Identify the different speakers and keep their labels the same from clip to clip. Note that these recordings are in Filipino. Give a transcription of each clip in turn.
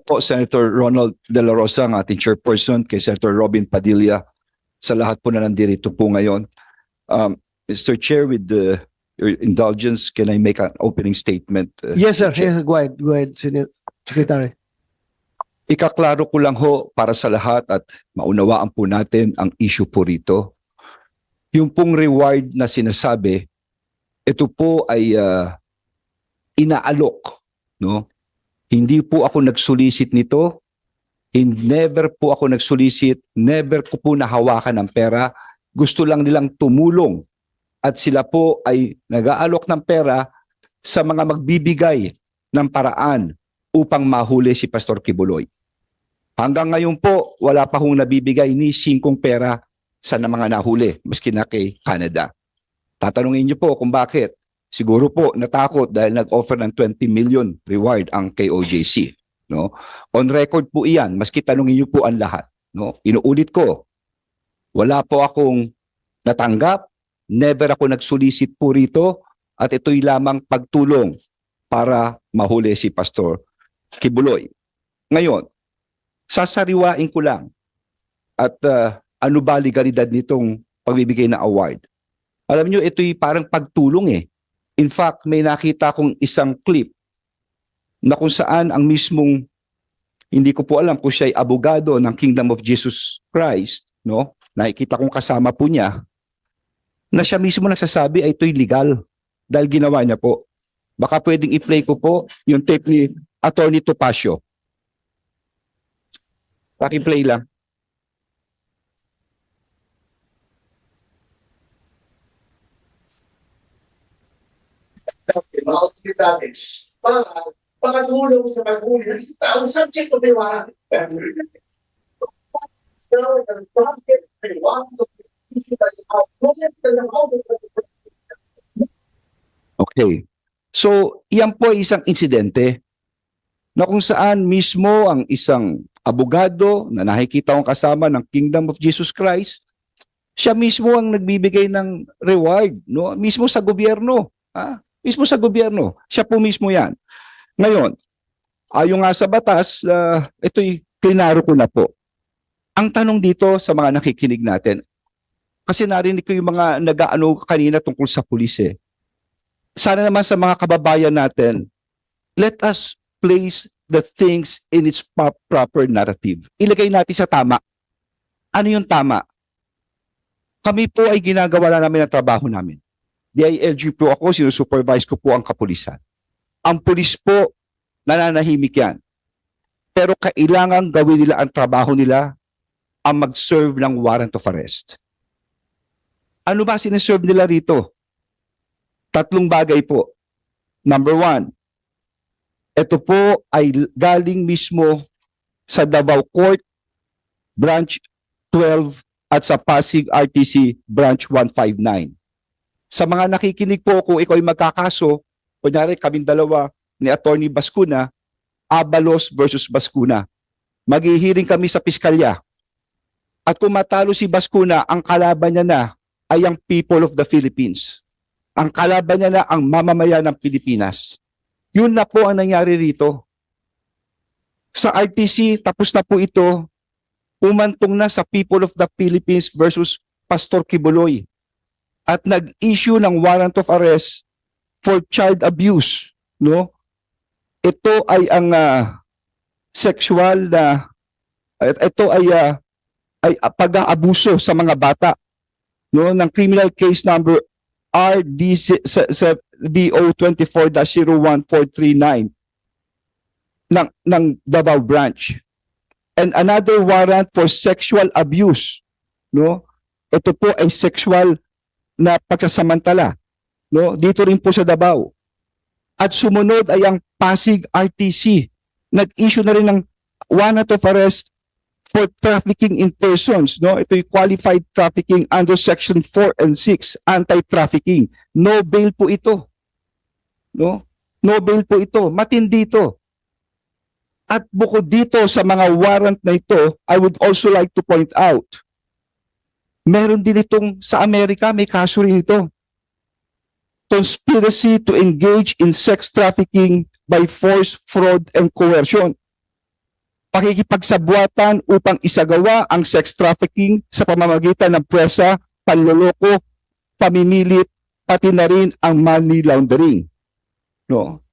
Speaker 1: po, Senator Ronald De La Rosa, ang ating chairperson, kay Senator Robin Padilla, sa lahat po na nandirito po ngayon. Mr. Chair, with your indulgence, can I make an opening statement?
Speaker 2: Yes, sir.
Speaker 1: Mr. Chair?
Speaker 2: Yes, go ahead, Secretary.
Speaker 1: Ikaklaro ko lang ho para sa lahat at maunawaan po natin ang issue po rito. Yung pong reward na sinasabi, ito po ay inaalok, no? Hindi po ako nagsolicit nito. Never po ako nagsolicit, never ko po nahawakan ng pera. Gusto lang nilang tumulong at sila po ay nag-aalok ng pera sa mga magbibigay ng paraan upang mahuli si Pastor Kibuloy. Hanggang ngayon po, wala pa hong nabibigay ni singkong pera sa mga nahuli, maski na kay Canada. Tatanungin niyo po kung bakit. Siguro po natakot dahil nag-offer ng 20 million reward ang KOJC. No? On record po iyan, maski tanungin niyo po ang lahat. No? Inuulit ko, wala po akong natanggap, never ako nagsolicit po rito, at ito'y lamang pagtulong para mahuli si Pastor Kibuloy. Ngayon, sasariwain ko lang at ano ba legalidad nitong pagbibigay ng award. Alam niyo, ito'y parang pagtulong eh. In fact, may nakita kong isang clip na kung saan ang mismong, hindi ko po alam kung siya ay abogado ng Kingdom of Jesus Christ, no? Nakikita kong kasama po niya, na siya mismo nagsasabi ay ito'y legal dahil ginawa niya po. Baka pwedeng i-play ko po yung tape ni Attorney Topacio. Paki-play lang.
Speaker 3: Mga otoridades para pagkatulong sa paghuli ng taong subject to be warranted. So, the subject they want to
Speaker 1: Okay. So, iyan po ay isang insidente na kung saan mismo ang isang abogado na nakikita kong kasama ng Kingdom of Jesus Christ, siya mismo ang nagbibigay ng reward, no? Mismo sa gobyerno. Mismo sa gobyerno. Siya po mismo yan. Ngayon, ayon nga sa batas, ito'y klinaro ko na po. Ang tanong dito sa mga nakikinig natin, kasi narinig ko yung mga nag-aano kanina tungkol sa pulis eh. Sana naman sa mga kababayan natin, let us place the things in its proper narrative. Ilagay natin sa tama. Ano yung tama? Kami po ay ginagawa na namin ang trabaho namin. DILG po ako, sinusupervise ko po ang kapulisan. Ang pulis po, nananahimik yan. Pero kailangan gawin nila ang trabaho nila, ang mag-serve ng warrant of arrest. Ano ba sinaserve nila rito? 3 bagay po. Number 1, ito po ay galing mismo sa Davao Court, Branch 12 at sa Pasig RTC Branch 159. Sa mga nakikinig po, kung ikaw ay magkakaso, kunyari kaming dalawa ni Attorney Bascuna, Abalos versus Bascuna, maghihiring kami sa piskalya. At kung matalo si Bascuna, ang kalaban niya na ay ang people of the Philippines. Ang kalaban niya na ang mamamayan ng Pilipinas. Yun na po ang nangyari rito. Sa RTC, tapos na po ito, umantong na sa people of the Philippines versus Pastor Kibuloy. At nag-issue ng warrant of arrest for child abuse. No? Ito ay ang sexual na, ito ay pag-aabuso sa mga bata. No, ng criminal case number RDBO 24-01439 ng Davao Branch. And another warrant for sexual abuse. No? Ito po ay sexual na pagsasamantala. No? Dito rin po sa Davao. At sumunod ay ang Pasig RTC. Nag-issue na rin ng warrant of arrest for trafficking in persons, no? Ito'y qualified trafficking under section 4 and 6, anti-trafficking. No bail po ito. No? No bail po ito. Matindi ito. At bukod dito sa mga warrant na ito, I would also like to point out, meron din itong sa Amerika, may kaso rin ito. Conspiracy to engage in sex trafficking by force, fraud, and coercion. pakikipagsabuatan upang isagawa ang sex trafficking sa pamamagitan ng presa, panloloko, pamimilit, pati na rin ang money laundering. No?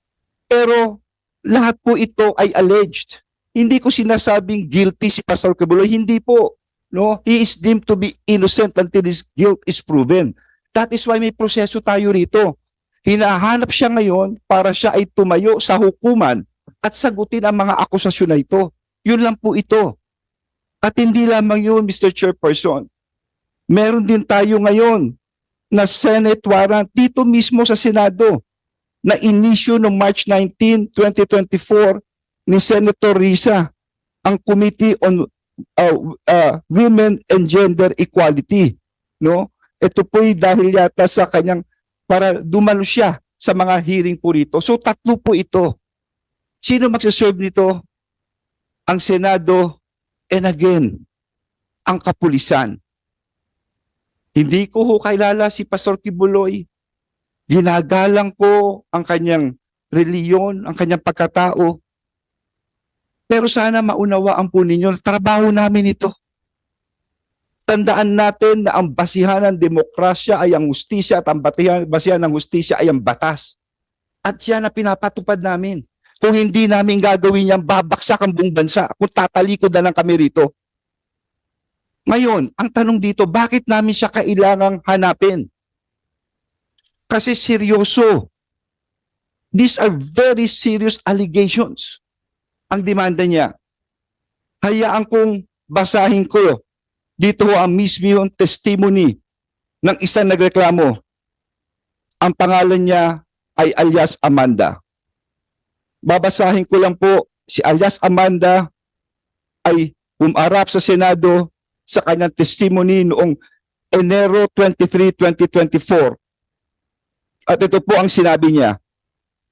Speaker 1: Pero lahat po ito ay alleged. Hindi ko sinasabing guilty si Pastor Quiboloy, hindi po. No? He is deemed to be innocent until his guilt is proven. That is why may proseso tayo rito. Hinahanap siya ngayon para siya ay tumayo sa hukuman at sagutin ang mga akusasyon na ito. Yun lang po ito. At hindi lamang yun, Mr. Chairperson. Meron din tayo ngayon na Senate warrant dito mismo sa Senado na inisyu noong March 19, 2024 ni Senator Risa, ang Committee on Women and Gender Equality. No? Ito po'y dahil yata sa kanyang para dumalo siya sa mga hearing po rito. So tatlo po ito. Sino magsaserve nito? Ang Senado, and again, ang kapulisan. Hindi ko ho kilala si Pastor Quiboloy. Ginagalang ko ang kanyang reliyon, ang kanyang pagkatao. Pero sana maunawaan po ninyo, trabaho namin ito. Tandaan natin na ang basihan ng demokrasya ay ang hustisya at ang basihan ng hustisya ay ang batas. At yan ang pinapatupad namin. Kung hindi namin gagawin yan, babaksak ang buong bansa. Kung tatalikod na lang kami rito. Ngayon, ang tanong dito, bakit namin siya kailangang hanapin? Kasi seryoso. These are very serious allegations. Ang demanda niya. Hayaan kong basahin ko. Dito ang mismo yung testimony ng isang nagreklamo. Ang pangalan niya ay alias Amanda. Babasahin ko lang po, si alias Amanda ay umarap sa Senado sa kanyang testimony noong Enero 23, 2024. At ito po ang sinabi niya.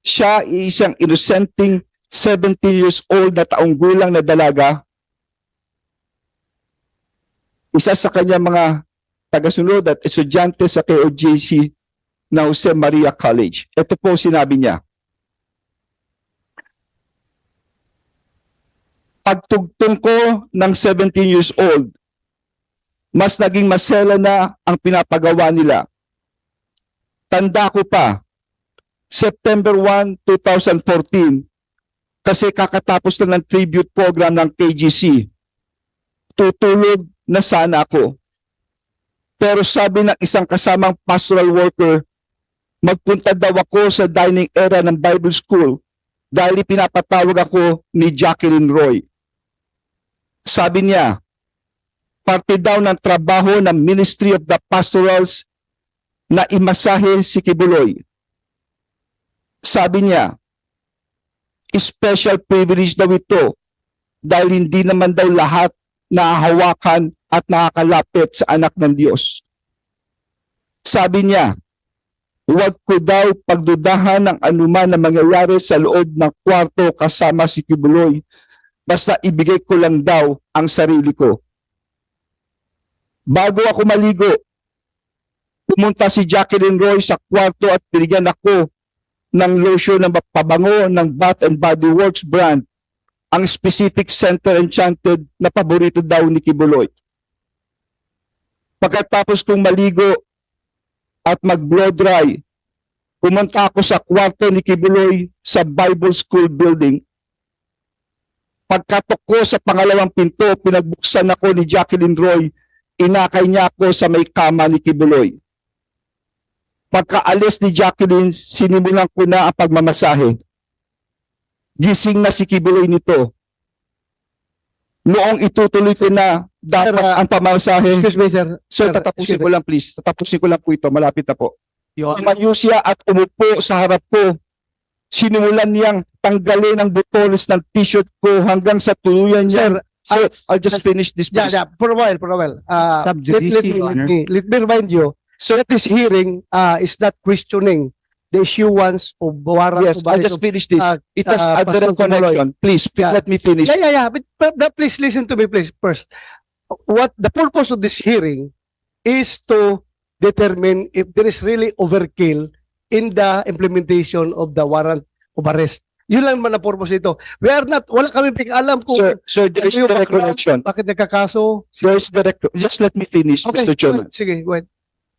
Speaker 1: Siya ay isang innocenting 17 years old na taong gulang na dalaga. Isa sa kanyang mga tagasunod at estudyante sa KOJC na Jose Maria College. Ito po sinabi niya. Pagtugtong ko ng 17 years old, mas naging masela na ang pinapagawa nila. Tanda ko pa, September 1, 2014, kasi kakatapos na ng tribute program ng KGC. Tutulog na sana ako. Pero sabi ng isang kasamang pastoral worker, magpunta daw ako sa dining area ng Bible School dahil pinapatawag ako ni Jacqueline Roy. Sabi niya, parte daw ng trabaho ng Ministry of the Pastorals na imasahe si Quiboloy. Sabi niya, special privilege daw ito dahil hindi naman daw lahat nahahawakan at nakakalapit sa anak ng Diyos. Sabi niya, huwag ko daw pagdudahan ng anuman na mangyayari sa loob ng kwarto kasama si Quiboloy. Basta ibigay ko lang daw ang sarili ko. Bago ako maligo, pumunta si Jacqueline Roy sa kwarto at binigyan ako ng lotion ng pabango ng Bath and Body Works brand, ang specific Center Enchanted na paborito daw ni Quiboloy. Pagkatapos kong maligo at mag-blow dry, pumunta ako sa kwarto ni Quiboloy sa Bible School building. Pagkatok ko sa pangalawang pinto, pinagbuksan ako ni Jacqueline Roy, inakay niya ako sa may kama ni Quiboloy. Pagkaalis ni Jacqueline, sinimulan ko na ang pagmamasahe. Gising na si Quiboloy nito. Noong itutuloy ko na dapat ang pamamasahe.
Speaker 2: Excuse me, sir.
Speaker 1: Sir, tatapusin ko lang please. Tatapusin ko lang po ito. Malapit na po. Tumayo siya at umupo sa harap ko. Sinimulan niyang tanggalin ang butones ng t-shirt ko hanggang sa tuluyan niya. Sir, I'll just finish this please.
Speaker 2: Yeah, for a while.
Speaker 4: Sub judice, Your Honor.
Speaker 2: Let me remind you, so that this hearing is not questioning the issuance of warrant.
Speaker 1: Yes, I'll just finish this. It has a direct connection. Please,
Speaker 2: Yeah.
Speaker 1: let me finish.
Speaker 2: Yeah. But please listen to me, please, first. What the purpose of this hearing is to determine if there is really overkill in the implementation of the warrant of arrest. Yun lang man ang purpose nito. Wala kami alam kung
Speaker 1: Sir, there is
Speaker 2: ano yung
Speaker 1: direct
Speaker 2: background,
Speaker 1: connection.
Speaker 2: bakit nagkakaso.
Speaker 1: There is direct, just let me finish,
Speaker 2: Okay,
Speaker 1: Mr. Chairman.
Speaker 2: sige, go ahead.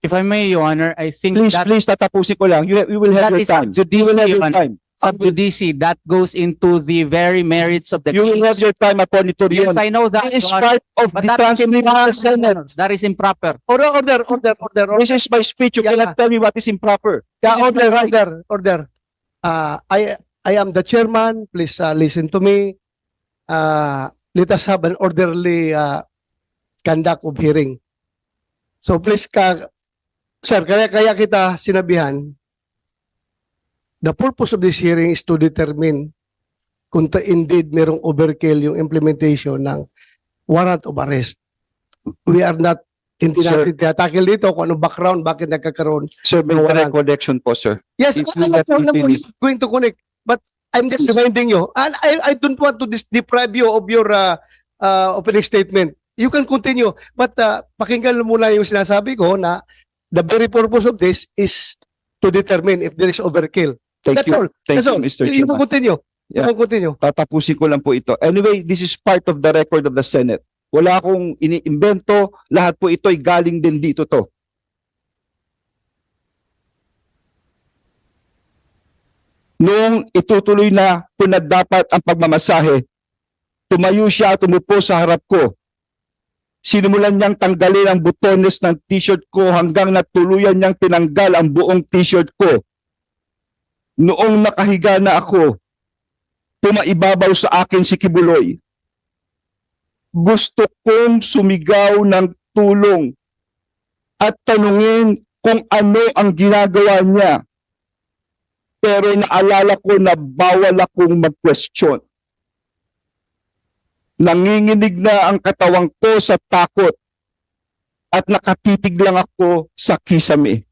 Speaker 4: If I may, Your Honor, I think
Speaker 1: Please,
Speaker 4: that
Speaker 1: please, tatapusin ko lang. You will have
Speaker 4: That
Speaker 1: your
Speaker 4: is
Speaker 1: time.
Speaker 4: sub
Speaker 1: You will have
Speaker 4: judice,
Speaker 1: your
Speaker 4: Your
Speaker 1: time.
Speaker 4: sub judice, that goes into the very merits of the
Speaker 1: You will have
Speaker 4: case.
Speaker 1: your time, Attorney Torion.
Speaker 4: Yes, I know that,
Speaker 1: It is
Speaker 4: Your Honor,
Speaker 1: part of
Speaker 4: but
Speaker 1: the
Speaker 4: that is
Speaker 1: transcript of the Senate.
Speaker 4: improper. That is improper.
Speaker 2: Order.
Speaker 1: This is my speech. You
Speaker 2: Yeah.
Speaker 1: cannot tell me what is improper.
Speaker 2: Yeah, order. I am the chairman. Please listen to me. Let us have an orderly conduct of hearing. So please, sir, kaya kita sinabihan, the purpose of this hearing is to determine kung indeed merong overkill yung implementation ng warrant of arrest. We are not, hindi
Speaker 1: Sir.
Speaker 2: natin tinatakil dito kung anong background, bakit nagkakaroon.
Speaker 1: Sir, may
Speaker 2: No,
Speaker 1: direct
Speaker 2: wala.
Speaker 1: connection po, sir.
Speaker 2: Yes,
Speaker 1: Please
Speaker 2: alam
Speaker 1: let
Speaker 2: ko
Speaker 1: me finish.
Speaker 2: going to connect. But I'm just reminding you, and I don't want to deprive you of your opening statement. You can continue, but pakinggan mo muna yung sinasabi ko na the very purpose of this is to determine if there is overkill.
Speaker 1: Thank
Speaker 2: That's
Speaker 1: you.
Speaker 2: all.
Speaker 1: Thank
Speaker 2: That's
Speaker 1: you,
Speaker 2: all.
Speaker 1: Mr.
Speaker 2: You
Speaker 1: Chairman.
Speaker 2: can continue.
Speaker 1: Yeah.
Speaker 2: You can continue.
Speaker 1: Tatapusin ko lang po ito. Anyway, this is part of the record of the Senate. Wala akong iniimbento. Lahat po ito ay galing din dito to. Noong itutuloy na kung na dapat ang pagmamasahe, tumayo siya at umupo sa harap ko. Sinimulan niyang tanggalin ang butones ng t-shirt ko hanggang natuluyan niyang tinanggal ang buong t-shirt ko. Noong nakahiga na ako, pumaibabaw sa akin si Kibuloy. Gusto kong sumigaw ng tulong at tanungin kung ano ang ginagawa niya. Pero naalala ko na bawal akong mag-question. Nanginginig na ang katawang ko sa takot at nakatitig lang ako sa kisame.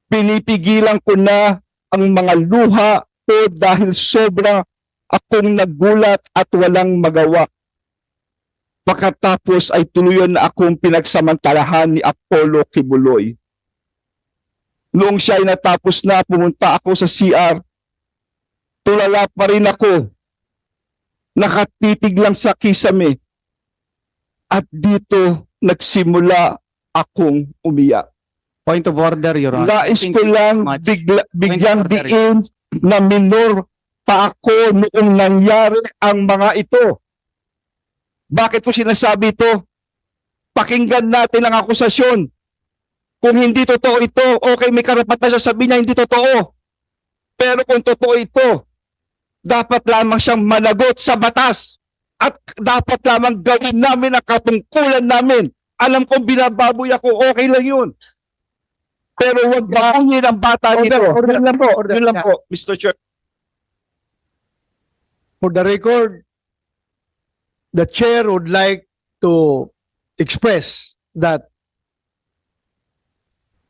Speaker 1: Pinipigilan ko na ang mga luha ko dahil sobra akong nagulat at walang magawa. Pagkatapos ay tuluyan na akong pinagsamantalahan ni Apollo Kibuloy. Noong siya ay natapos na, pumunta ako sa CR. Tulala pa rin ako. Nakatitig lang sa kisame. At dito nagsimula akong umiyak.
Speaker 4: Point of order, Your Honor.
Speaker 1: Nais
Speaker 4: Thank
Speaker 1: ko
Speaker 4: you
Speaker 1: lang
Speaker 4: so much.
Speaker 1: bigyang
Speaker 4: Point of order.
Speaker 1: diin na minor pa ako noong nangyari ang mga ito. Bakit ko sinasabi ito? Pakinggan natin ang akusasyon. Kung hindi totoo ito, okay, may karapatan siya sabihin niya hindi totoo. Pero kung totoo ito, dapat lamang siyang managot sa batas. At dapat lamang gawin namin ang katungkulan namin. Alam kong binababoy ako, okay lang yun. Pero huwag babuyin ang bata nito.
Speaker 2: Order lang po. Order.
Speaker 1: Yun lang po, Mr. Chair.
Speaker 2: For the record, the chair would like to express that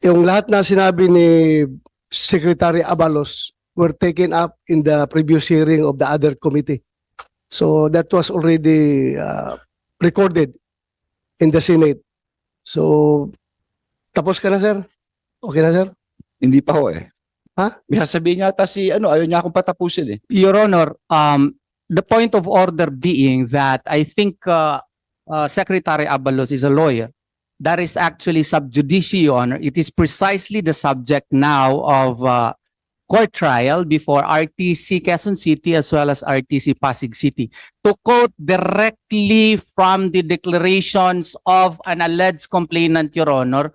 Speaker 2: yung lahat na sinabi ni Secretary Abalos were taken up in the previous hearing of the other committee. So that was already recorded in the Senate. So, tapos ka na, sir? Okay na, sir?
Speaker 1: Hindi pa ho eh.
Speaker 2: Ha?
Speaker 1: May sasabihin yata si ayaw niya akong patapusin eh.
Speaker 4: Your Honor, the point of order being that I think Secretary Abalos is a lawyer. That is actually sub judice, Your Honor. It is precisely the subject now of court trial before RTC Quezon City as well as RTC Pasig City. To quote directly from the declarations of an alleged complainant, Your Honor,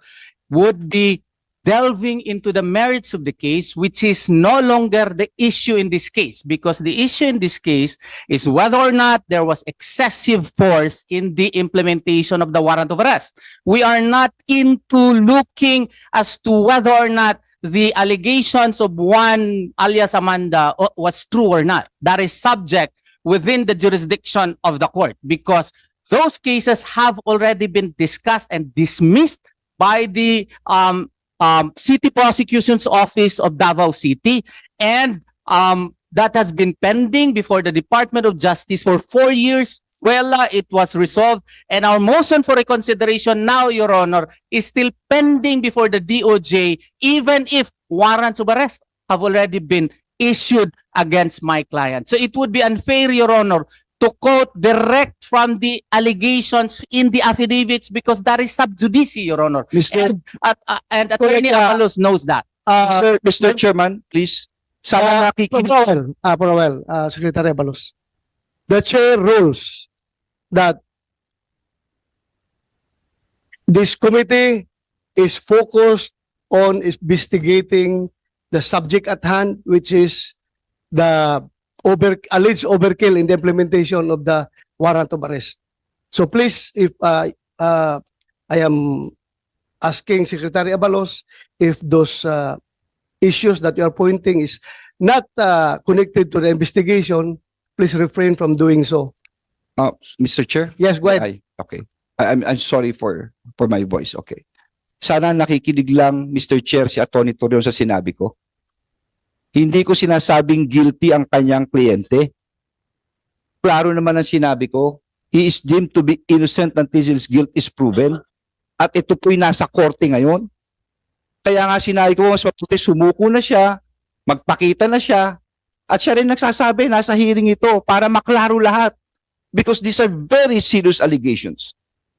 Speaker 4: would be delving into the merits of the case, which is no longer the issue in this case, because the issue in this case is whether or not there was excessive force in the implementation of the warrant of arrest. We are not into looking as to whether or not the allegations of one alias Amanda was true or not. That is subject within the jurisdiction of the court, because those cases have already been discussed and dismissed by the City Prosecution's Office of Davao City, and that has been pending before the Department of Justice for 4 years. Well, it was resolved, and our motion for reconsideration now, Your Honor, is still pending before the DOJ, even if warrants of arrest have already been issued against my client. So it would be unfair, Your Honor, to quote direct from the allegations in the affidavits because that is sub judice, Your Honor.
Speaker 1: Mr.
Speaker 4: And Attorney Avalos knows that.
Speaker 1: Mr. Chairman, please. Sana nakikinig.
Speaker 2: Secretary Abalos. The chair rules that this committee is focused on investigating the subject at hand, which is the alleged overkill in the implementation of the warrant of arrest. So please, if I am asking Secretary Abalos if those issues that you are pointing is not connected to the investigation, please refrain from doing so.
Speaker 1: Mr. Chair?
Speaker 2: Yes, go ahead.
Speaker 1: Okay. I'm sorry for my voice. Okay. Sana nakikinig lang, Mr. Chair, si Atty. Torreon sa sinabi ko. Hindi ko sinasabing guilty ang kanyang kliyente. Klaro naman ang sinabi ko. He is deemed to be innocent until his guilt is proven. At ito po'y nasa korte ngayon. Kaya nga sinabi ko, mas mabuti sumuko na siya, magpakita na siya, at siya rin nagsasabi, nasa hearing ito para maklaro lahat. Because these are very serious allegations.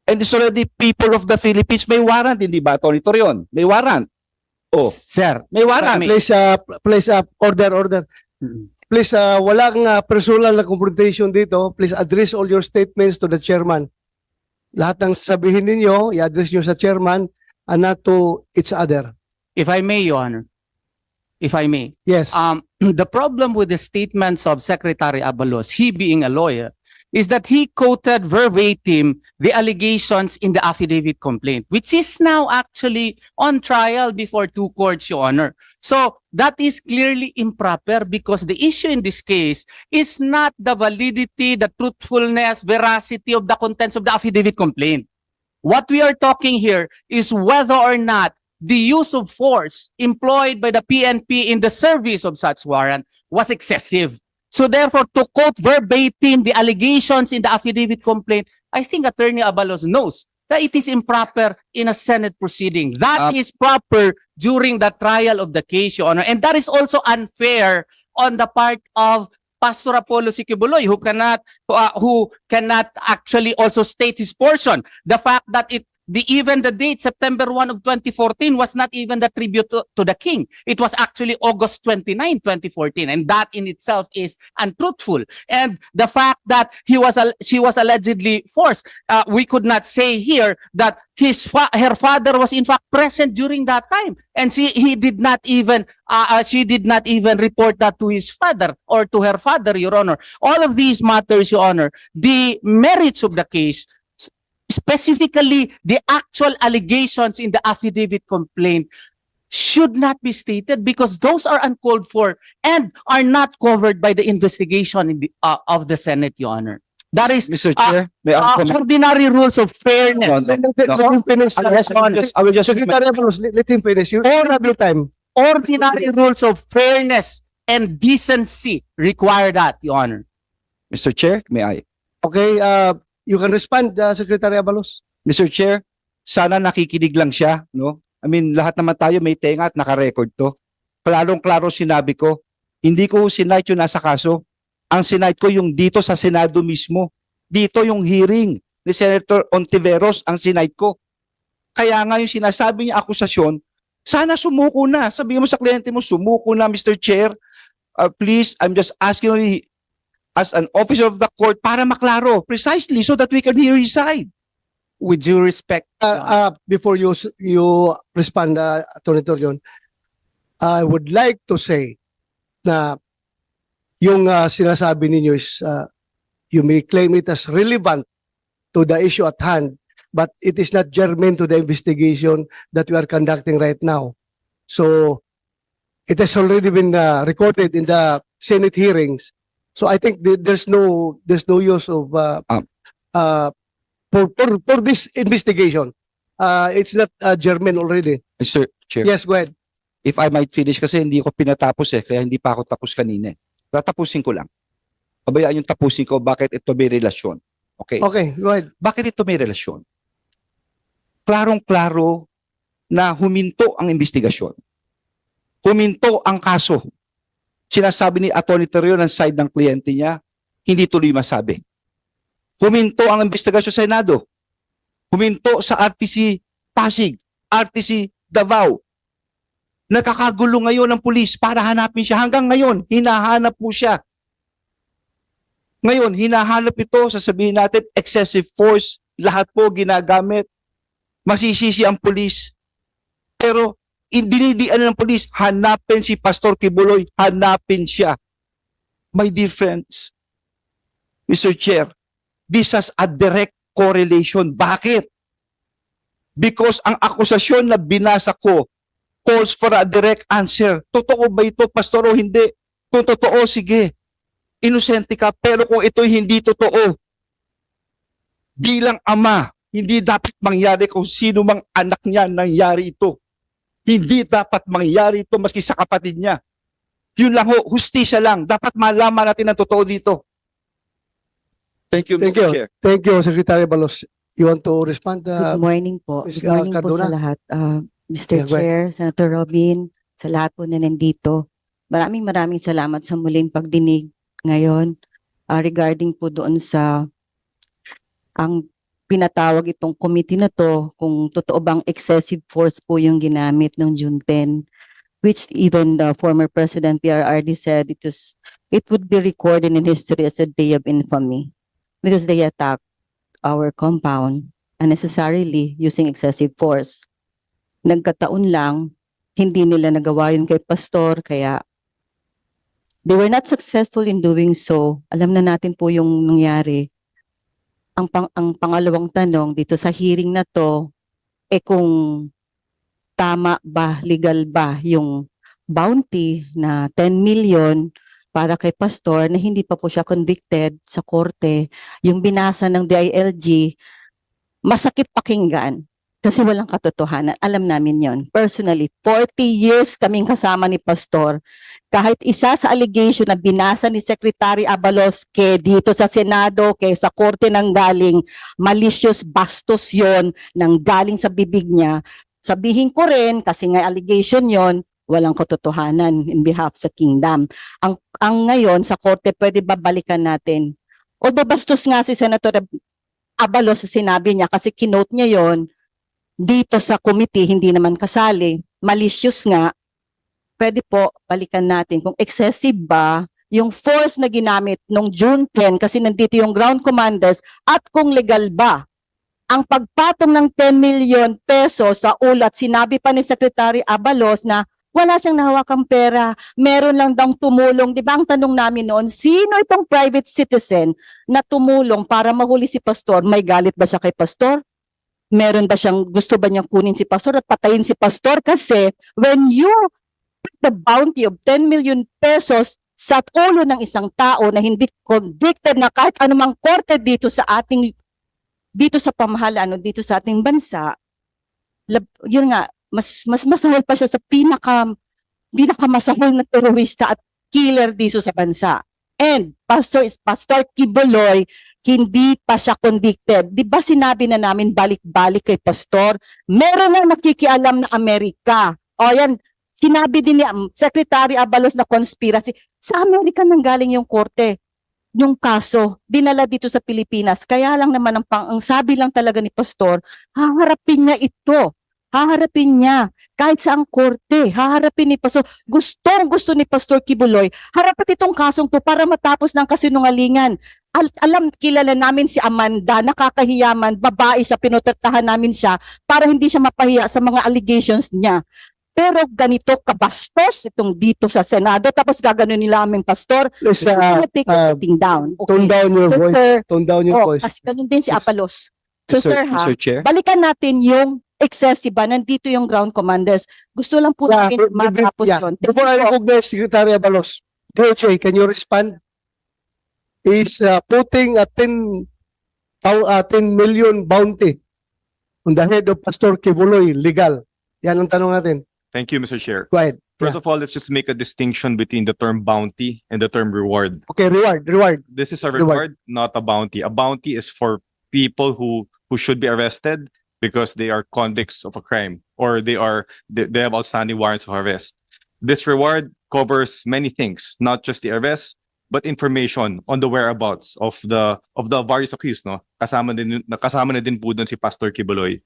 Speaker 1: And it's already people of the Philippines may warrant, hindi ba, Atty. Torreon? May warrant. Oh,
Speaker 4: Sir,
Speaker 1: may warrant.
Speaker 2: Please, order. Please, walang personal na confrontation dito. Please address all your statements to the chairman. Lahat ng sabihin ninyo, i-address nyo sa chairman and not to each other.
Speaker 4: if I may, Your Honor, if I may.
Speaker 2: Yes.
Speaker 4: The problem with the statements of Secretary Abalos, he being a lawyer, is that he quoted verbatim the allegations in the affidavit complaint, which is now actually on trial before two courts, Your Honor. So that is clearly improper because the issue in this case is not the validity, the truthfulness, veracity of the contents of the affidavit complaint. What we are talking here is whether or not the use of force employed by the PNP in the service of such warrant was excessive. So therefore, to quote verbatim the allegations in the affidavit complaint, I think Attorney Abalos knows that it is improper in a Senate proceeding. That is proper during the trial of the case, Your Honor. And that is also unfair on the part of Pastor Apollo Sikibuloy, who cannot actually also state his portion. The fact that even the date, September 1 of 2014, was not even the tribute to the king. It was actually August 29, 2014. And that in itself is untruthful. And the fact that she was allegedly forced, we could not say here that her father was in fact present during that time. And she did not even report that to his father or to her father, Your Honor. All of these matters, Your Honor, the merits of the case, specifically the actual allegations in the affidavit complaint, should not be stated because those are uncalled for and are not covered by the investigation of the Senate, Your Honor. That is
Speaker 1: Mr. Chair, may I comment?
Speaker 4: ordinary rules of fairness.
Speaker 1: No.
Speaker 2: Let him finish.
Speaker 1: I will just
Speaker 2: Secretary Abalos, let him finish. You have your time.
Speaker 4: Ordinary rules of fairness and decency require that, Your Honor.
Speaker 1: Mr. Chair, may I?
Speaker 2: Okay, you can respond, Secretary Abalos.
Speaker 1: Mr. Chair, sana nakikinig lang siya, no? I mean, lahat naman tayo may tenga at naka-record to. Klarong-klaro sinabi ko, hindi ko sinight yung nasa kaso. Ang sinight ko yung dito sa Senado mismo. Dito yung hearing ni Senator Ontiveros ang sinight ko. Kaya nga yung sinasabi niya akusasyon, sana sumuko na. Sabihin mo sa kliyente mo, sumuko na, Mr. Chair. Please, I'm just asking only as an officer of the court para maklaro precisely so that we can hear his side.
Speaker 4: With due respect,
Speaker 2: Before you respond, Attorney Torreon, I would like to say na yung sinasabi ninyo is you may claim it as relevant to the issue at hand, but it is not germane to the investigation that we are conducting right now. So it has already been recorded in the Senate hearings. So I think there's no use of for this investigation. It's not germane already.
Speaker 1: Mr. Chair,
Speaker 2: Yes, go ahead.
Speaker 1: if I might finish kasi hindi ko pinatapos kaya hindi pa ako tapos kanina. Tatapusin ko lang. Pabayaan yung tapusin ko bakit ito may relasyon. Okay.
Speaker 2: Okay, go ahead.
Speaker 1: Bakit ito may relasyon? Klarong-klaro na huminto ang investigasyon. Huminto ang kaso. Sinasabi ni Atty. Terrio ng side ng kliyente niya, hindi tuloy masabi. Huminto ang investigasyon sa Senado. Huminto sa RTC Pasig, RTC Davao. Nakakagulo ngayon ng pulis para hanapin siya. Hanggang ngayon, hinahanap po siya. Ngayon, hinahanap ito, sasabihin natin, excessive force, lahat po ginagamit. Masisisi ang pulis. Pero, dinidian ng pulis, hanapin si Pastor Kibuloy, hanapin siya. My dear friends, Mr. Chair, this has a direct correlation. Bakit? Because ang akusasyon na binasa ko calls for a direct answer. Totoo ba ito, Pastor, o hindi? Kung totoo, sige. Inosente ka, pero kung ito'y hindi totoo, bilang ama, hindi dapat mangyari kung sino mang anak niya nangyari ito. Hindi dapat mangyari ito maski sa kapatid niya. Yun lang ho, hustisya lang. Dapat malaman natin ang totoo dito. Thank you,
Speaker 2: Thank
Speaker 1: Mr.
Speaker 2: you.
Speaker 1: Chair.
Speaker 2: Thank you, Secretary Abalos. You want to respond?
Speaker 5: Good morning po.
Speaker 2: Ms.
Speaker 5: Good morning po
Speaker 2: Cardona?
Speaker 5: sa lahat.
Speaker 2: Yeah,
Speaker 5: Mr.
Speaker 2: go ahead.
Speaker 5: Chair, Senator Robin, sa lahat po na nandito. Maraming salamat sa muling pagdinig ngayon regarding po doon sa ang pinatawag itong committee na to, kung totoo bang excessive force po yung ginamit noong June 10, which even the former President PRRD said it would be recorded in history as a day of infamy because they attacked our compound unnecessarily using excessive force. Nagkataon lang, hindi nila nagawa yun kay Pastor, kaya they were not successful in doing so. Alam na natin po yung nangyari. Ang pangalawang tanong dito sa hearing na to, kung tama ba, legal ba yung bounty na 10 million para kay Pastor na hindi pa po siya convicted sa korte, yung binasa ng DILG, masakit pakinggan kasi walang katotohanan. Alam namin yon. Personally, 40 years kaming kasama ni Pastor. Kahit isa sa allegation na binasa ni Secretary Abalos dito sa Senado, sa korte nang galing, malicious bastos yon nang galing sa bibig niya. Sabihin ko rin, kasi nga allegation yon, walang katotohanan in behalf of the kingdom. Ang ngayon sa korte, pwede ba balikan natin? Although bastos nga si Senator Abalos sa sinabi niya, kasi kinote niya yon dito sa committee, hindi naman kasali, malicious nga, pwede po balikan natin kung excessive ba yung force na ginamit nung June 10 kasi nandito yung ground commanders at kung legal ba ang pagpatong ng 10 million pesos sa ulat. Sinabi pa ni Secretary Abalos na wala siyang nahawakang pera, meron lang daw tumulong. Di ba ang tanong namin noon, sino itong private citizen na tumulong para mahuli si Pastor? May galit ba siya kay Pastor? Meron ba gusto ba niyang kunin si Pastor at patayin si Pastor? Kasi when you put the bounty of 10 million pesos sa ulo ng isang tao na hindi convicted na kahit anumang korte dito sa pamahalaan o dito sa ating bansa, yun nga, mas masahol pa siya sa pinakamasahol na terorista at killer dito sa bansa. And Pastor Kibuloy, hindi pa siya convicted. Di ba sinabi na namin balik-balik kay Pastor? Meron na nakikialam na Amerika. O yan, sinabi din ni Secretary Abalos na conspiracy. Sa Amerika nanggaling yung korte. Yung kaso, dinala dito sa Pilipinas. Kaya lang naman ang sabi lang talaga ni Pastor, haharapin niya ito. Haharapin niya. Kahit sa ang korte, haharapin ni Pastor. Gusto ni Pastor Kibuloy, harapin itong kasong to para matapos ng kasinungalingan. Kilala namin si Amanda, nakakahiyaman, babae siya, pinotratahan namin siya para hindi siya mapahiya sa mga allegations niya. Pero ganito kabastos itong dito sa Senado, tapos gaganon nila aming Pastor.
Speaker 2: Please,
Speaker 5: Take it sitting down.
Speaker 2: tone down your
Speaker 5: So,
Speaker 2: voice.
Speaker 5: sir,
Speaker 2: Tone down your voice.
Speaker 5: kasi ganun din si Abalos. So,
Speaker 1: Mr.
Speaker 5: sir, ha,
Speaker 1: Mr. Chair.
Speaker 5: balikan natin yung excessive ba? Nandito yung ground commanders. Gusto lang po
Speaker 2: Yeah,
Speaker 5: namin
Speaker 2: before-
Speaker 5: matapos
Speaker 2: yeah.
Speaker 5: yun.
Speaker 2: Before I recognize Secretary Abalos, DOJ, can you respond? Is putting a 10 million bounty on the head of Pastor Kibuloy legal? Yan ang tanong natin.
Speaker 6: Thank you, Mr. Chair.
Speaker 2: Go ahead.
Speaker 6: First of all, let's just make a distinction between the term bounty and the term reward.
Speaker 2: Okay, reward.
Speaker 6: This is a
Speaker 2: Reward.
Speaker 6: reward, not a bounty. A bounty is for people who should be arrested because they are convicts of a crime or they have outstanding warrants of arrest. This reward covers many things, not just the arrest, but information on the whereabouts of the various accused, no? Kasama na din po doon si Pastor Kibuloy.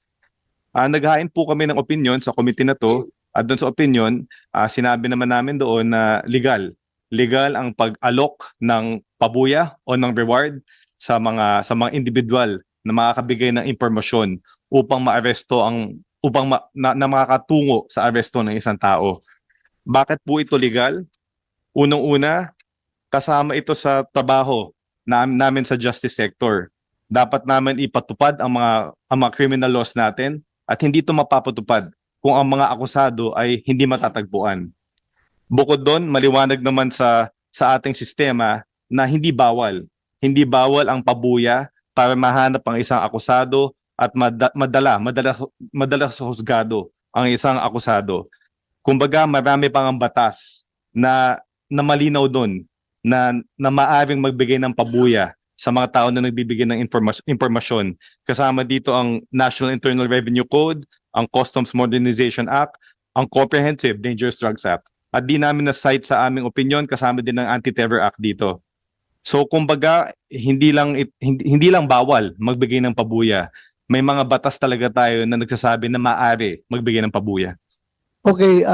Speaker 6: Naghain po kami ng opinion sa committee na to, at doon sa opinion, sinabi naman namin doon na legal ang pag-alok ng pabuya o ng reward sa mga individual na makakabigay ng impormasyon upang maaresto na makakatungo sa aresto ng isang tao. Bakit po ito legal? Unang-una, kasama ito sa trabaho namin sa justice sector. Dapat namin ipatupad ang mga criminal laws natin at hindi ito mapapatupad kung ang mga akusado ay hindi matatagpuan. Bukod doon, maliwanag naman sa ating sistema na hindi bawal ang pabuya para mahanap ang isang akusado at madala sa husgado ang isang akusado. Kumbaga, marami pang ang batas na malinaw doon na maaring magbigay ng pabuya sa mga tao na nagbibigay ng impormasyon. Kasama dito ang National Internal Revenue Code, ang Customs Modernization Act, ang Comprehensive Dangerous Drugs Act. At di namin na-cite sa aming opinion, kasama din ang Anti-Terror Act dito. So kumbaga, hindi lang bawal magbigay ng pabuya. May mga batas talaga tayo na nagsasabi na maaari magbigay ng pabuya.
Speaker 2: Okay,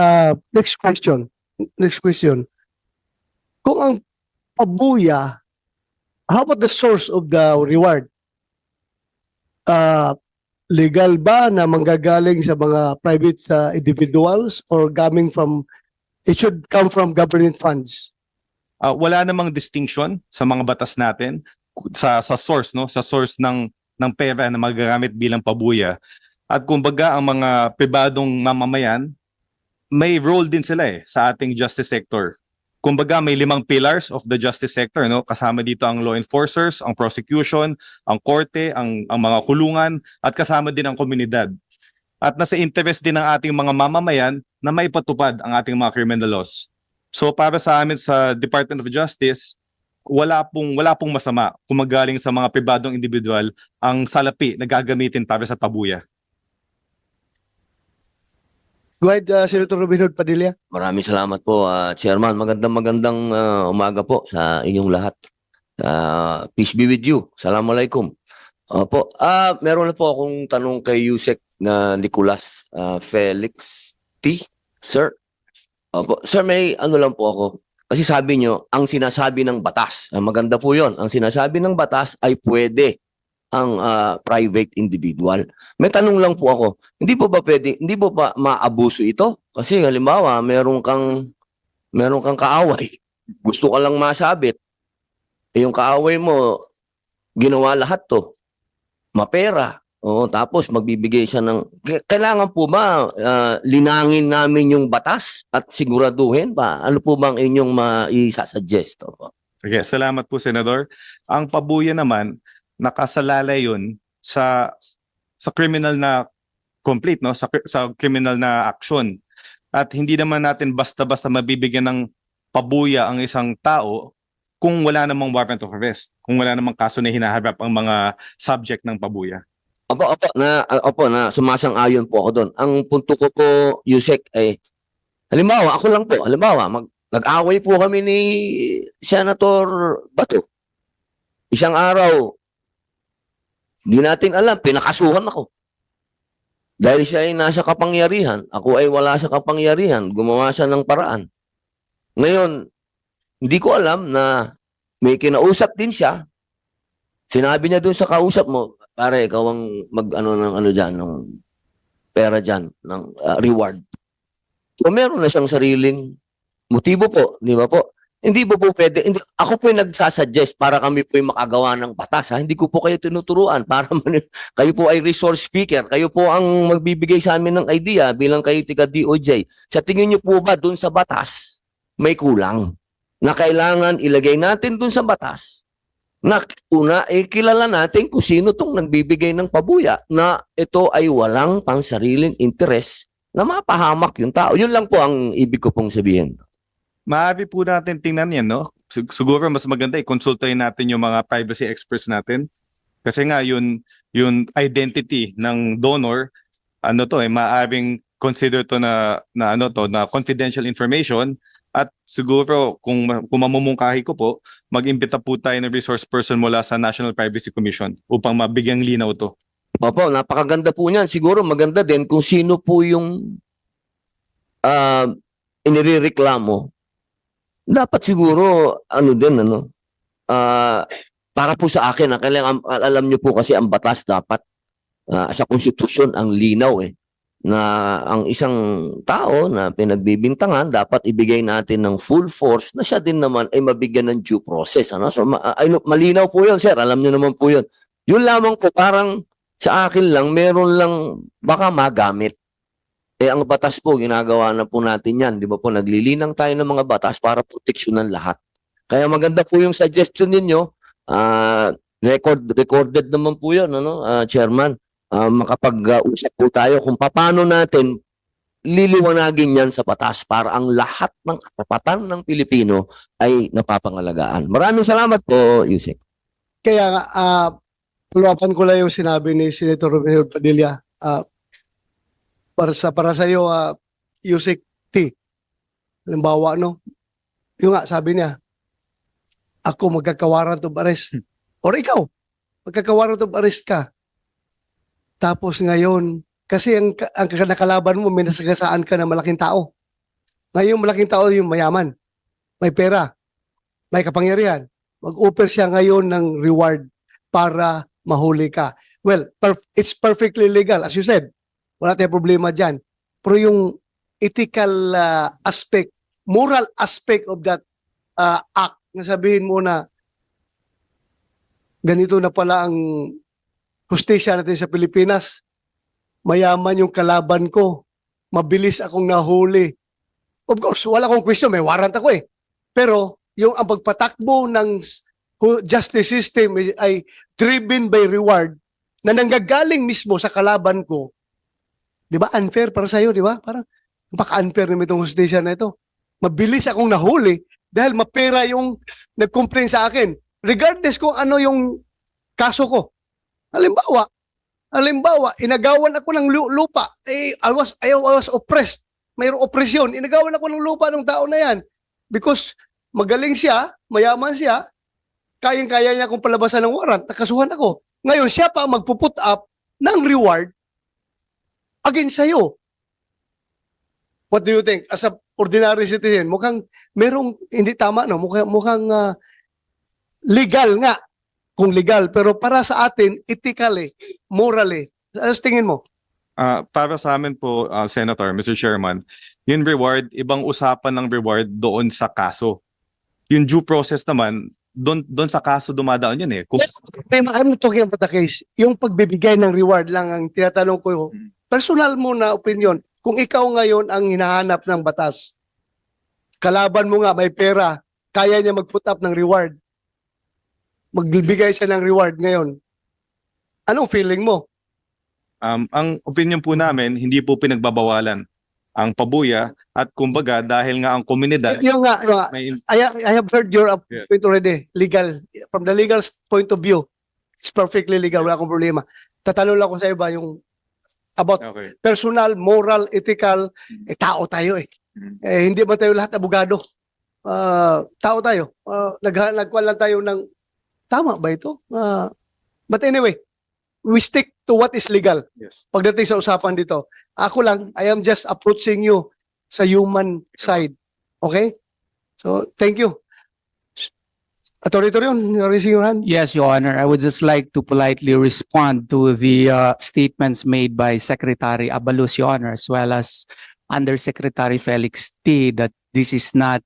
Speaker 2: next question. Kung ang pabuya, how about the source of the reward? Legal ba na manggagaling sa mga private individuals or it should come from government funds?
Speaker 6: Wala namang distinction sa mga batas natin sa source, no? Sa source ng pera na magagamit bilang pabuya. At kumbaga ang mga pribadong mamamayan, may role din sila sa ating justice sector. Kumbaga may 5 pillars of the justice sector, no? Kasama dito ang law enforcers, ang prosecution, ang korte, ang mga kulungan, at kasama din ang komunidad. At nasa interest din ng ating mga mamamayan na maipatupad ang ating mga criminal laws. So para sa amin sa Department of Justice, wala pong masama kung magaling sa mga pribadong individual ang salapi na gagamitin para sa pabuya.
Speaker 2: Go ahead, Senator Robin Hood Padilla.
Speaker 7: Maraming salamat po, Chairman. Magandang umaga po sa inyong lahat. Peace be with you. Assalamualaikum. Po, meron na po akong tanong kay Yusek na Nicolas Felix T. Sir. Opo. Sir, may ano lang po ako. Kasi sabi nyo, ang sinasabi ng batas, maganda po yon. Ang sinasabi ng batas ay pwede ang private individual. May tanong lang po ako, hindi po ba maabuso ito? Kasi halimbawa, meron kang kaaway, gusto ka lang masabit, yung kaaway mo, ginawa lahat to, mapera, tapos magbibigay siya ng, kailangan po ba linangin namin yung batas at siguraduhin pa? Ano po bang inyong maisasuggest?
Speaker 6: Sige, salamat po, Senador. Ang pabuya naman, nakasalalay yun sa criminal na complete, no? Sa criminal na action. At hindi naman natin basta-basta mabibigyan ng pabuya ang isang tao kung wala namang warrant of arrest, kung wala namang kaso na hinaharap ang mga subject ng pabuya.
Speaker 7: Opo, na sumasang-ayon po ako doon. Ang punto ko po, Yusek, ay halimbawa, ako lang po, nag-away po kami ni Senator Bato. Isang araw, hindi natin alam, pinakasuhan ako. Dahil siya ay nasa kapangyarihan, ako ay wala sa kapangyarihan, gumawa siya ng paraan. Ngayon, hindi ko alam na may kinausap din siya. Sinabi niya doon sa kausap mo, pare, ikaw ang ng pera dyan, ng reward. So, meron na siyang sariling motibo po, di ba po? Hindi po pwede. Ako po yung nagsasuggest para kami po yung makagawa ng batas. Hindi ko po kayo tinuturuan. Kayo po ay resource speaker. Kayo po ang magbibigay sa amin ng idea bilang kayo tiga DOJ. Sa tingin niyo po ba dun sa batas, may kulang? Na kailangan ilagay natin dun sa batas na una, kilala natin kung sino tong nagbibigay ng pabuya na ito ay walang pansariling interes na mapahamak yung tao. Yun lang po ang ibig ko pong sabihin.
Speaker 6: Maaari po natin tingnan yan, no? Siguro mas maganda i-consultahin natin yung mga privacy experts natin. Kasi nga, yung identity ng donor, maaaring consider to na confidential information. At siguro kung mamumungkahi ko po, mag-imbita po tayo ng resource person mula sa National Privacy Commission upang mabigyang linaw to.
Speaker 7: Opo, napakaganda po niyan. Siguro maganda din kung sino po yung inireklamo. Dapat siguro, para po sa akin, alam niyo po kasi ang batas dapat sa konstitusyon ang linaw na ang isang tao na pinagbibintangan dapat ibigay natin ng full force na siya din naman ay mabigyan ng due process. So malinaw po yun, sir. Alam niyo naman po yun. Yun lamang po, parang sa akin lang, meron lang baka magamit. Ang batas po, ginagawa na po natin yan. Di ba po, naglilinang tayo ng mga batas para proteksyonan lahat. Kaya maganda po yung suggestion ninyo. Recorded naman po yun, Chairman. Makapag-usap po tayo kung paano natin liliwanagin yan sa batas para ang lahat ng katapatan ng Pilipino ay napapangalagaan. Maraming salamat po, Yusek.
Speaker 2: Kaya nga, puluwapan ko lang yung sinabi ni Senator Romeo Padilla. Para sa iyo, Yusek T. Halimbawa, yung nga, sabi niya, ako magkakawarrant of arrest. Or ikaw, magkakawarrant of arrest ka. Tapos ngayon, kasi ang nakalaban mo, may nasagasaan ka na malaking tao. Ngayon, malaking tao yung mayaman. May pera. May kapangyarihan. Mag-offer siya ngayon ng reward para mahuli ka. Well, it's perfectly legal. As you said, wala tayong problema dyan. Pero yung ethical aspect, moral aspect of that act, na sabihin mo na ganito na pala ang hustisya natin sa Pilipinas. Mayaman yung kalaban ko. Mabilis akong nahuli. Of course, wala akong question. May warrant ako Pero, yung ang pagpatakbo ng justice system ay driven by reward na nanggagaling mismo sa kalaban ko. Di ba? Unfair para sa'yo, di ba? Parang, napaka-unfair naman itong hustisya na ito. Mabilis akong nahuli dahil mapera yung nag-complain sa akin. Regardless kung ano yung kaso ko. Halimbawa, inagawan ako ng lupa. I was oppressed. Mayroong opresyon. Inagawan ako ng lupa ng tao na yan. Because magaling siya, mayaman siya, kayang-kaya niya akong palabasan ng warrant, nakasuhan ako. Ngayon, siya pa ang magpuput up ng reward against sa'yo. What do you think? As a ordinary citizen, mukhang merong hindi tama, mukhang legal nga. Kung legal, pero para sa atin, ethically, morally. Ano tingin mo?
Speaker 6: Para sa amin po, Senator, Mr. Chairman, yung reward, ibang usapan ng reward doon sa kaso. Yung due process naman, doon sa kaso dumadaan yun
Speaker 2: I'm not talking about the case. Yung pagbibigay ng reward lang ang tinatanong ko, personal mo na opinion. Kung ikaw ngayon ang hinahanap ng batas, kalaban mo nga, may pera, kaya niya mag-put up ng reward. Magbibigay siya ng reward ngayon. Anong feeling mo?
Speaker 6: Ang opinion po namin, hindi po pinagbabawalan ang pabuya at kumbaga dahil nga ang komunidad
Speaker 2: Yung nga. I have heard your point already. Legal. From the legal point of view, it's perfectly legal. Wala akong problema. Tatanong lang ko sa iba yung about personal, moral, ethical. Tao tayo hindi ba tayo lahat abogado? Tao tayo. Nagkuhan lang tayo ng tama ba ito? But anyway, we stick to what is legal.
Speaker 6: Yes.
Speaker 2: Pagdating sa usapan dito, ako lang, I am just approaching you sa human side. Okay? So, thank you. Attorney Torion, you're raising your hand?
Speaker 4: Yes, Your Honor. I would just like to politely respond to the statements made by Secretary Abalos, Your Honor, as well as Undersecretary Felix T. that this is not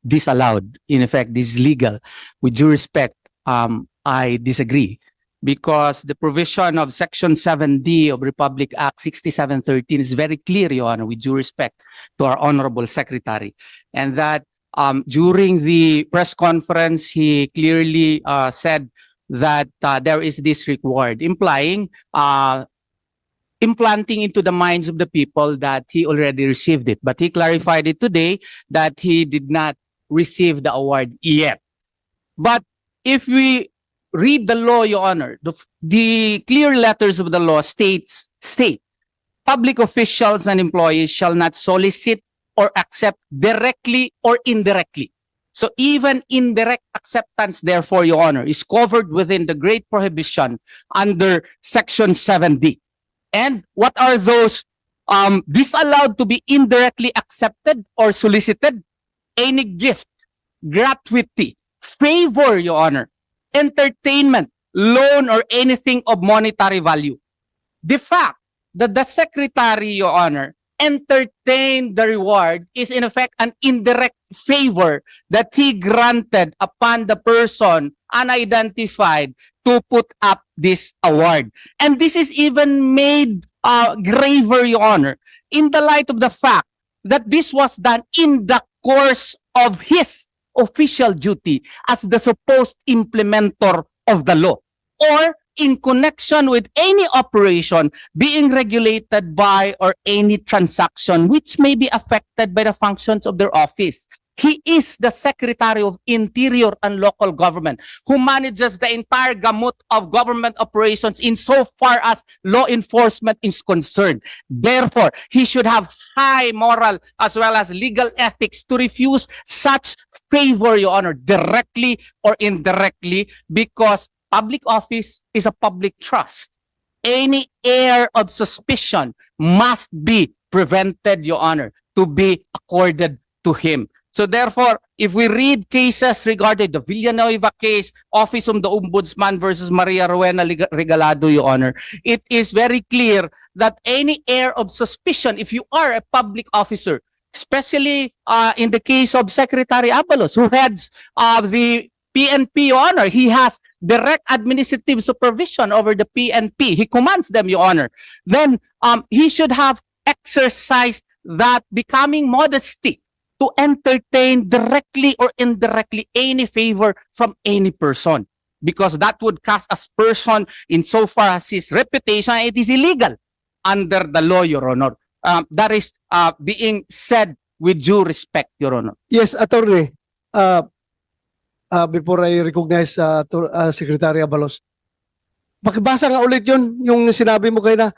Speaker 4: disallowed. In effect, this is legal. With due respect, I disagree because the provision of Section 7D of Republic Act 6713 is very clear, Your Honor, with due respect to our Honorable Secretary. And that during the press conference, he clearly said that there is this reward, implying implanting into the minds of the people that he already received it. But he clarified it today that he did not receive the award yet. But if we read the law, Your Honor, the clear letters of the law state public officials and employees shall not solicit or accept directly or indirectly. So even indirect acceptance, therefore, Your Honor, is covered within the great prohibition under Section 7D. And what are those disallowed to be indirectly accepted or solicited? Any gift, gratuity, favor, Your Honor, entertainment, loan, or anything of monetary value. The fact that the Secretary, Your Honor, entertained the reward is in effect an indirect favor that he granted upon the person unidentified to put up this award. And this is even made graver, Your Honor, in the light of the fact that this was done in the course of his official duty as the supposed implementer of the law, or in connection with any operation being regulated by or any transaction which may be affected by the functions of their office. He is the Secretary of Interior and Local Government who manages the entire gamut of government operations insofar as law enforcement is concerned. Therefore, he should have high moral as well as legal ethics to refuse such favor, Your Honor, directly or indirectly, because public office is a public trust. Any air of suspicion must be prevented, Your Honor, to be accorded to him. So therefore, if we read cases regarding the Villanueva case, Office of the Ombudsman versus Maria Rowena Regalado, Your Honor, it is very clear that any air of suspicion, if you are a public officer, especially in the case of Secretary Abalos, who heads the PNP, Your Honor, he has direct administrative supervision over the PNP. He commands them, Your Honor. Then he should have exercised that becoming modesty to entertain directly or indirectly any favor from any person, because that would cast aspersion insofar as his reputation. It is illegal under the law, Your Honor. That is being said with due respect, Your Honor.
Speaker 2: Yes, Attorney. Before I recognize Secretary Abalos, pakibasa nga ulit yun, yung sinabi mo kayo na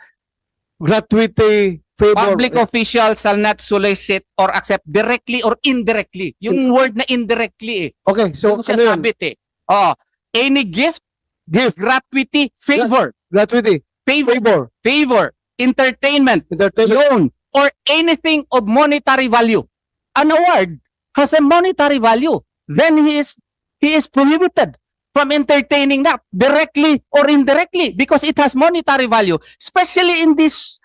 Speaker 2: gratuity, favor.
Speaker 4: Public officials shall not solicit or accept directly or indirectly. Yung word na indirectly eh.
Speaker 2: Okay, so
Speaker 4: Ano siya
Speaker 2: ano yun?
Speaker 4: sabit eh. Oh, any gift, gratuity, favor,
Speaker 2: Gratuity, favor,
Speaker 4: entertainment, loan, or anything of monetary value. An award has a monetary value. Then he is prohibited from entertaining that directly or indirectly because it has monetary value, especially in this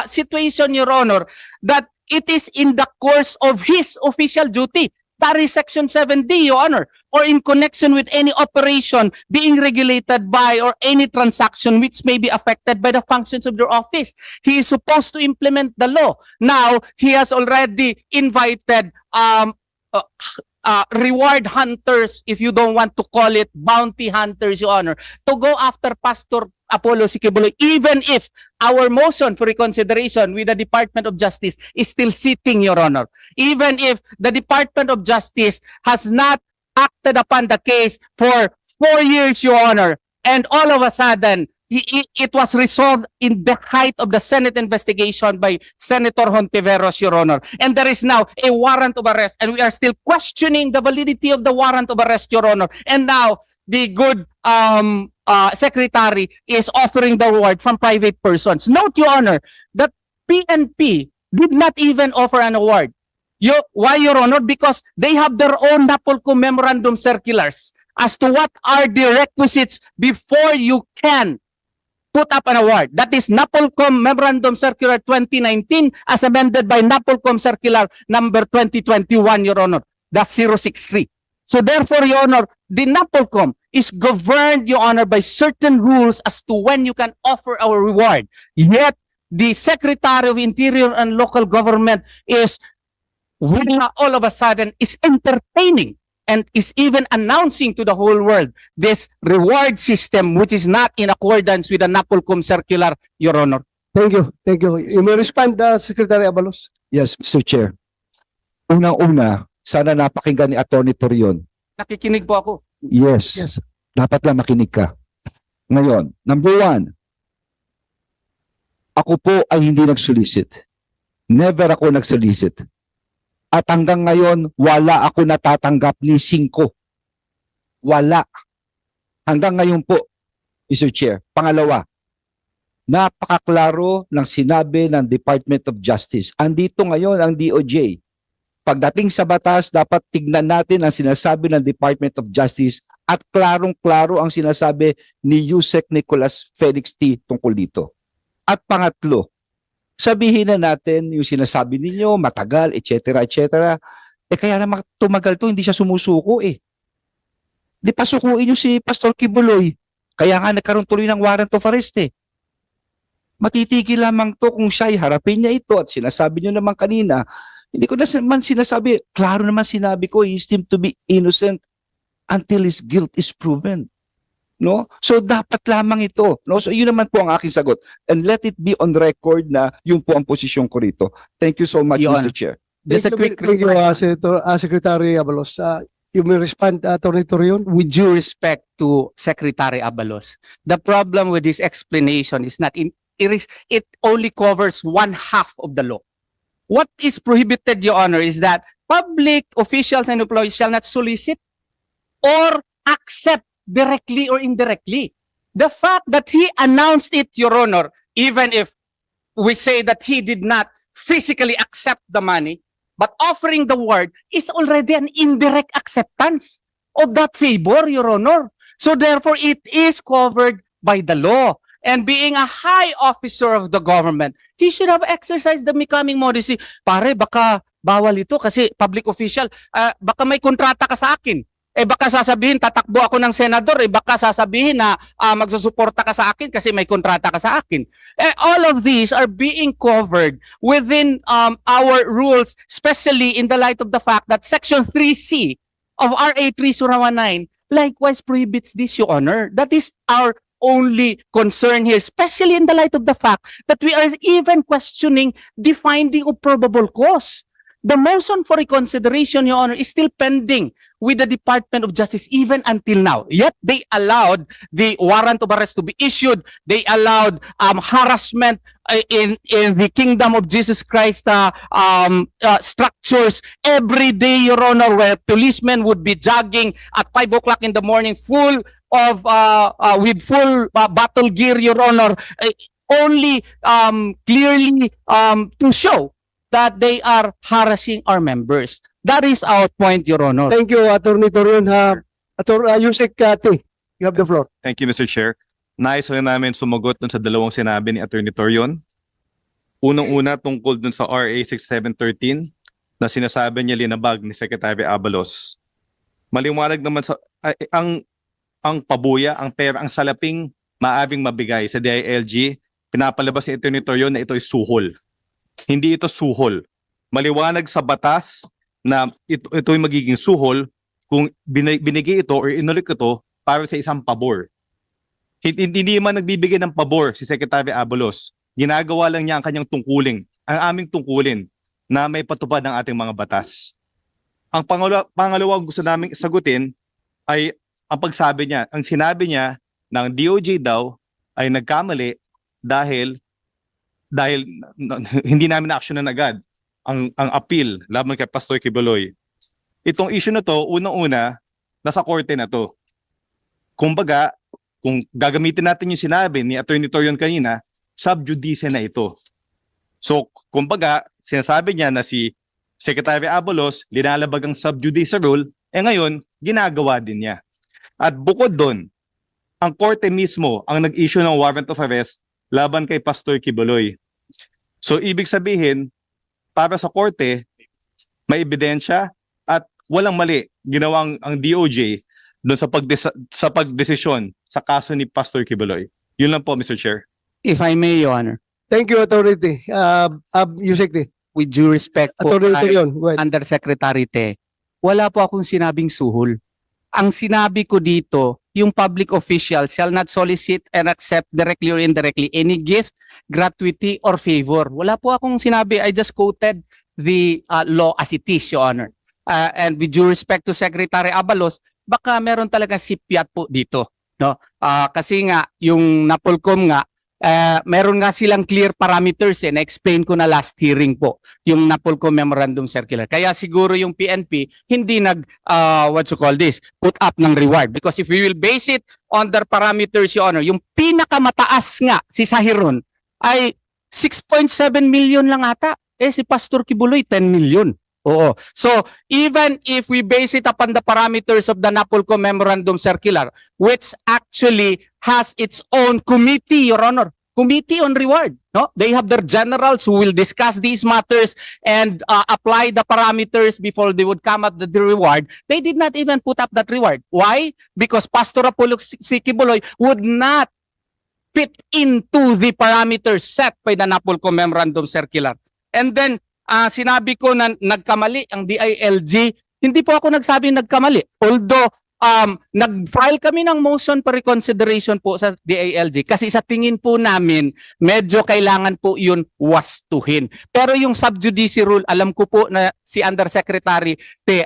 Speaker 4: situation, Your Honor, that it is in the course of his official duty. That is Section 7D, Your Honor, or in connection with any operation being regulated by or any transaction which may be affected by the functions of their office. He is supposed to implement the law. Now, he has already invited reward hunters, if you don't want to call it bounty hunters, Your Honor, to go after Pastor Apollo C. Quiboloy, even if our motion for reconsideration with the Department of Justice is still sitting, Your Honor. Even if the Department of Justice has not acted upon the case for 4 years, Your Honor, and all of a sudden, it was resolved in the height of the Senate investigation by Senator Hontiveros, Your Honor. And there is now a warrant of arrest, and we are still questioning the validity of the warrant of arrest, Your Honor. And now, the good secretary is offering the reward from private persons. Note, Your Honor, that PNP did not even offer an award. Why, Your Honor? Because they have their own NAPOLCO memorandum circulars as to what are the requisites before you can put up an award. That is NAPOLCOM Memorandum Circular 2019 as amended by NAPOLCOM Circular number 2021, Your Honor. That's 063. So therefore, Your Honor, the NAPOLCOM is governed, Your Honor, by certain rules as to when you can offer a reward. Yet, the Secretary of Interior and Local Government is all of a sudden is entertaining and is even announcing to the whole world this reward system which is not in accordance with the NAPOLCOM circular, Your Honor.
Speaker 2: Thank you. Thank you. You may respond, Secretary Abalos.
Speaker 1: Yes, Mr. Chair. Unang-una, sana napakinggan ni Attorney Torion.
Speaker 4: Nakikinig po ako.
Speaker 1: Yes.
Speaker 2: Yes.
Speaker 1: Dapat lang makinig ka. Ngayon, number one, ako po ay hindi nag-solicit. Never ako nag-solicit. At hanggang ngayon, wala ako natatanggap ni 5. Wala. Hanggang ngayon po, Mr. Chair. Pangalawa, napakaklaro ng sinabi ng Department of Justice. Andito ngayon ang DOJ. Pagdating sa batas, dapat tignan natin ang sinasabi ng Department of Justice at klarong-klaro ang sinasabi ni Yusek Nicolas Felix T. tungkol dito. At pangatlo, sabihin na natin yung sinasabi ninyo, matagal, etc., etc. Kaya naman tumagal to, hindi siya sumusuko eh. Di pasukuin nyo si Pastor Kibuloy. Kaya nga nagkaroon tuloy ng warrant of arrest eh. Matitigil lamang to kung siya'y harapin niya ito at sinasabi nyo naman kanina, hindi ko naman sinasabi, klaro naman sinabi ko, he is deemed to be innocent until his guilt is proven. No? So dapat lamang ito. No? So yun naman po ang aking sagot. And let it be on record na yun po ang posisyon ko rito. Thank you so much,
Speaker 4: Your
Speaker 1: Mr.
Speaker 4: Honor.
Speaker 1: Chair.
Speaker 4: Just a quick
Speaker 2: Thank you, Secretary Abalos. You may respond, Attorney Torion.
Speaker 4: with due respect to Secretary Abalos, the problem with this explanation is not it only covers one half of the law. What is prohibited, Your Honor, is that public officials and employees shall not solicit or accept directly or indirectly. The fact that he announced it, Your Honor, even if we say that he did not physically accept the money, but offering the word is already an indirect acceptance of that favor, Your Honor. So therefore, it is covered by the law. And being a high officer of the government, he should have exercised the becoming modesty. Pare, baka bawal ito kasi public official, baka may kontrata ka sa akin. Baka sasabihin, tatakbo ako ng senador. Baka sasabihin na magsusuporta ka sa akin kasi may kontrata ka sa akin. All of these are being covered within our rules, especially in the light of the fact that Section 3C of RA 3019 likewise prohibits this, Your Honor. That is our only concern here, especially in the light of the fact that we are even questioning the finding of probable cause. The motion for reconsideration, Your Honor, is still pending with the Department of Justice even until now. Yet they allowed the warrant of arrest to be issued. They allowed harassment in the Kingdom of Jesus Christ structures every day, Your Honor, where policemen would be jogging at 5 o'clock in the morning, full of with full battle gear, Your Honor, only clearly to show that they are harassing our members. That is our point, Your Honor.
Speaker 2: Thank you, Attorney Torion. Yusek T. You have the floor.
Speaker 6: Thank you, Mr. Chair. Nais lang namin sumagot dun sa dalawang sinabi ni Attorney Torion. Unang-una tungkol dun sa RA 6713 na sinasabi niya linabag ni Secretary Abalos. Maliwanag naman sa ang pabuya, ang pera, ang salaping maaaring mabigay sa DILG, pinapalabas ni Attorney Torion na ito ay suhol. Hindi ito suhol. Maliwanag sa batas na ito'y magiging suhol kung binigay ito or inulit ito para sa isang pabor. Hindi man nagbibigay ng pabor si Secretary Abalos. Ginagawa lang niya ang kanyang tungkulin, ang aming tungkulin na may patupad ng ating mga batas. Ang pangalawang gusto naming sagutin ay ang pagsabi niya. Ang sinabi niya ng DOJ daw ay nagkamali dahil hindi namin na-actionan agad ang appeal laban kay Pastor Kibuloy. Itong issue na to, unang-una, nasa korte na to. Kumbaga, kung gagamitin natin yung sinabi ni Attorney Torion kanina, sub judice na ito. So, kumbaga, sinasabi niya na si Secretary Abalos linalabag ang sub judice rule, ngayon, ginagawa din niya. At bukod doon, ang korte mismo ang nag-issue ng warrant of arrest laban kay Pastor Kibuloy. So ibig sabihin, para sa korte, may ebidensya at walang mali ginawang ang DOJ doon sa pagdesisyon sa kaso ni Pastor Kibuloy. Yun lang po, Mr. Chair.
Speaker 4: If I may, Your Honor,
Speaker 2: Thank you, Attorney T. Yusek T.
Speaker 4: with due respect po,
Speaker 2: Attorney Torion. Go ahead.
Speaker 4: Undersecretary Te, wala po akong sinabing suhol. Ang sinabi ko dito, yung public official shall not solicit and accept directly or indirectly any gift, gratuity, or favor. Wala po akong sinabi. I just quoted the law as it is, Your Honor. And with due respect to Secretary Abalos, baka meron talaga sipiat po dito. No? Kasi nga, yung Napolcom nga, meron nga silang clear parameters na-explain ko na last hearing po, yung NAPOLCO Memorandum Circular. Kaya siguro yung PNP hindi put up ng reward. Because if we will base it on their parameters, Your Honor, yung pinakamataas nga si Sahiron ay 6.7 million lang ata. Si Pastor Kibuloy, 10 million. Oo. So, even if we base it upon the parameters of the NAPOLCO Memorandum Circular, which actually has its own committee, Your Honor, committee on reward. No, they have their generals who will discuss these matters and apply the parameters before they would come up with the reward. They did not even put up that reward. Why? Because Pastor Apollo Kibuloy would not fit into the parameters set by the NAPOLCO Memorandum Circular. And then, sinabi ko na nagkamali ang DILG. Hindi po ako nagsabing nagkamali. Although, nag-file kami ng motion for reconsideration po sa DILG kasi sa tingin po namin, medyo kailangan po yun wastuhin. Pero yung sub-judice rule, alam ko po na si Undersecretary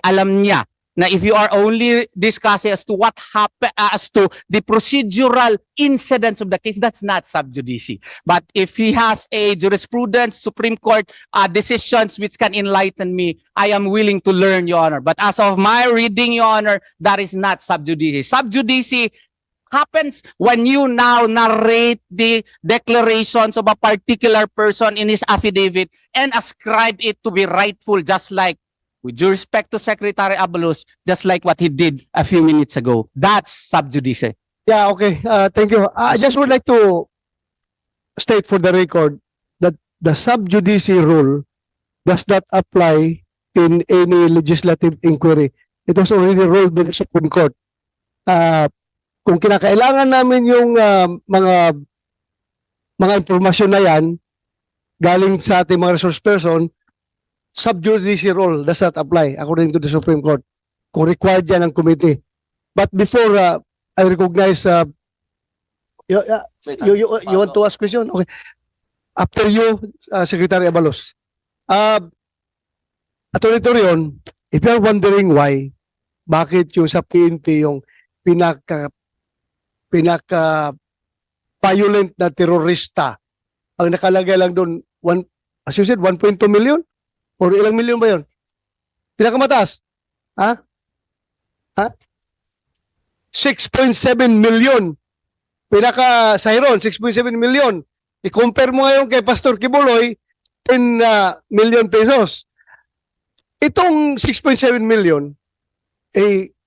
Speaker 4: alam niya na if you are only discussing as to what happened, as to the procedural incidents of the case, that's not sub judice. But if he has a jurisprudence, Supreme Court decisions which can enlighten me, I am willing to learn, Your Honor. But as of my reading, Your Honor, that is not sub judice. Sub judice happens when you now narrate the declarations of a particular person in his affidavit and ascribe it to be rightful, just like with due respect to Secretary Abalos, just like what he did a few minutes ago. That's sub judice.
Speaker 2: Yeah, okay. Thank you. I just would like to state for the record that the sub judice rule does not apply in any legislative inquiry. It was already ruled by the Supreme Court. Kung kinakailangan namin yung mga impormasyon na yan galing sa ating mga resource person, sub judice rule does not apply according to the Supreme Court kung required yan ng committee. But before I recognize you want to ask question? Okay. After you, Secretary Abalos. Attorney Torion, if you are wondering why, bakit yung sa PNP yung pinaka violent na terorista ang nakalagay lang doon, as you said, 1.2 million? Or ilang milyon ba yun? Pinakamataas? 6.7 million. Pinaka-Sahiron, 6.7 million. I-compare mo ngayon kay Pastor Kibuloy, 10 million pesos. Itong 6.7 million,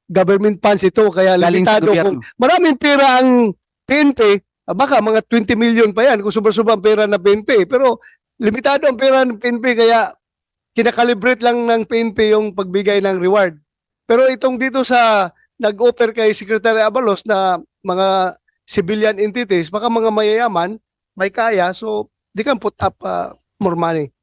Speaker 2: government funds ito, kaya
Speaker 4: Galing sa
Speaker 2: limitado.
Speaker 4: gobyerno.
Speaker 2: Maraming pera ang PNP, baka mga 20 million pa yan kung sobra-sobra ang pera na PNP. Pero limitado ang pera ng PNP, kaya kinakalibrate lang ng PNP yung pagbigay ng reward. Pero itong dito sa nag-offer kay Secretary Abalos na mga civilian entities, baka mga mayayaman, may kaya, so they can put up more money.